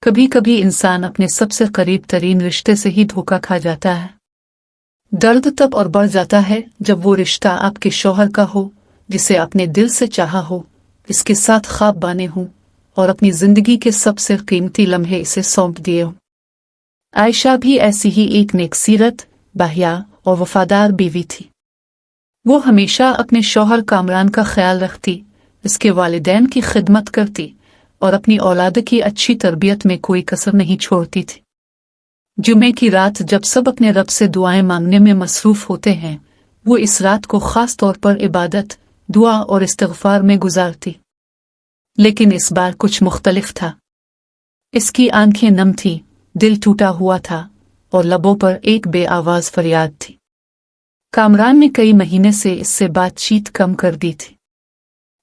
कभी कभी इंसान अपने सबसे करीब तरीन रिश्ते से ही धोखा खा जाता है। दर्द तब और बढ़ जाता है जब वो रिश्ता आपके शौहर का हो, जिसे आपने दिल से चाहा हो, इसके साथ ख्वाब बाने हों और अपनी जिंदगी के सबसे कीमती लम्हे इसे सौंप दिए हों। आयशा भी ऐसी ही एक नेकसीरत, बाहिया और वफादार बीवी थी। वो हमेशा अपने शौहर कामरान का ख्याल रखती, इसके वालिदैन की खिदमत करती और अपनी औलाद की अच्छी तरबियत में कोई कसर नहीं छोड़ती थी। जुमे की रात जब सब अपने रब से दुआएं मांगने में मसरूफ होते हैं, वो इस रात को खास तौर पर इबादत, दुआ और इस्तिग़फ़ार में गुजारती। लेकिन इस बार कुछ मुख्तलिफ था। इसकी आंखें नम थीं, दिल टूटा हुआ था और लबों पर एक बेआवाज़ फरियाद थी। कामरान ने कई महीने से इससे बातचीत कम कर दी थी।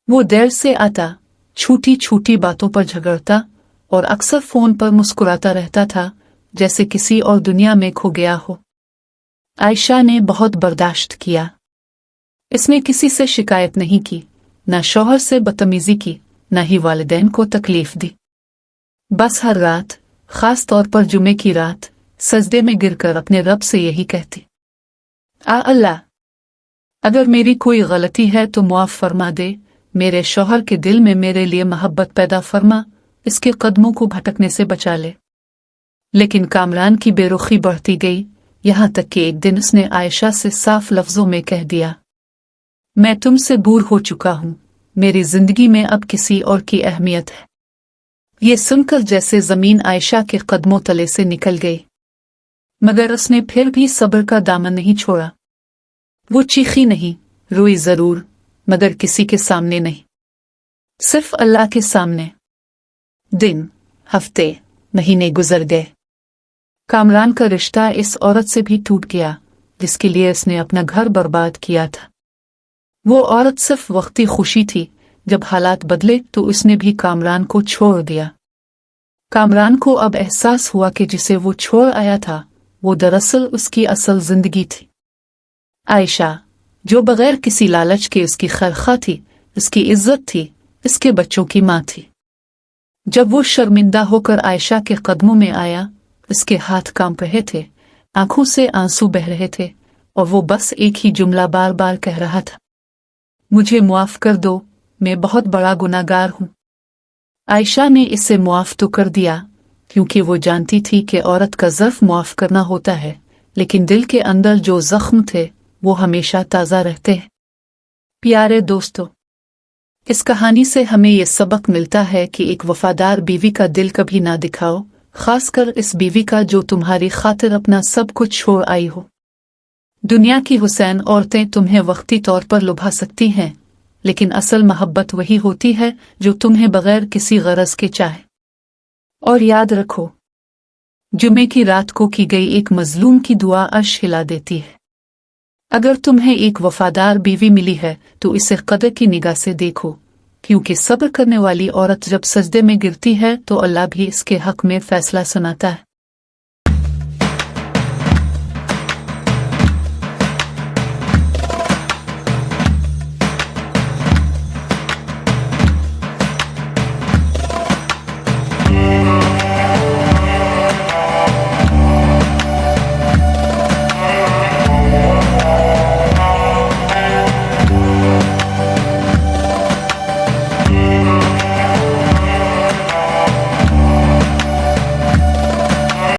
वो देर से आता, छोटी छोटी बातों पर झगड़ता और अक्सर फोन पर मुस्कुराता रहता था, जैसे किसी और दुनिया में खो गया हो। आयशा ने बहुत बर्दाश्त किया। इसने किसी से शिकायत नहीं की, न शौहर से बदतमीजी की, न ही वालिदैन को तकलीफ दी। बस हर रात, खास तौर पर जुमे की रात, सजदे में गिरकर अपने रब से यही कहती, अल्लाह, अगर मेरी कोई गलती है तो मुआफ फरमा दे। मेरे शौहर के दिल में मेरे लिए मोहब्बत पैदा फरमा, इसके कदमों को भटकने से बचा ले। लेकिन कामरान की बेरुखी बढ़ती गई, यहाँ तक कि एक दिन उसने आयशा से साफ लफ्जों में कह दिया, मैं तुमसे दूर हो चुका हूँ, मेरी जिंदगी में अब किसी और की अहमियत है। ये सुनकर जैसे जमीन आयशा के कदमों तले से निकल गई, मगर उसने फिर भी सब्र का दामन नहीं छोड़ा। वो चीखी नहीं, रोई जरूर, मगर किसी के सामने नहीं, सिर्फ अल्लाह के सामने। दिन, हफ्ते, महीने गुजर गए। कामरान का रिश्ता इस औरत से भी टूट गया, जिसके लिए उसने अपना घर बर्बाद किया था। वो औरत सिर्फ वक्ती खुशी थी, जब हालात बदले तो उसने भी कामरान को छोड़ दिया। कामरान को अब एहसास हुआ कि जिसे वो छोड़ आया था, वो दरअसल उसकी असल जिंदगी थी। आयशा, जो बगैर किसी लालच के उसकी खैरखा थी, उसकी इज्जत थी, इसके बच्चों की माँ थी। जब वो शर्मिंदा होकर आयशा के कदमों में आया, उसके हाथ कांप रहे थे, आंखों से आंसू बह रहे थे और वो बस एक ही जुमला बार बार कह रहा था, मुझे मुआफ कर दो, मैं बहुत बड़ा गुनाहगार हूँ। आयशा ने इसे मुआफ तो कर दिया, क्योंकि वो जानती थी कि औरत का ज़र्फ मुआफ करना होता है, लेकिन दिल के अंदर जो जख्म थे वो हमेशा ताज़ा रहते हैं। प्यारे दोस्तों, इस कहानी से हमें ये सबक मिलता है कि एक वफादार बीवी का दिल कभी ना दिखाओ, खासकर इस बीवी का जो तुम्हारी खातिर अपना सब कुछ छोड़ आई हो। दुनिया की हुसैन औरतें तुम्हें वक्ती तौर पर लुभा सकती हैं, लेकिन असल मोहब्बत वही होती है जो तुम्हें बगैर किसी गरज के चाहे। और याद रखो, जुमे की रात को की गई एक मजलूम की दुआ अर्श हिला देती है। अगर तुम्हें एक वफादार बीवी मिली है तो इसे कदर की निगाह से देखो, क्योंकि सब्र करने वाली औरत जब सजदे में गिरती है तो अल्लाह भी इसके हक में फैसला सुनाता है।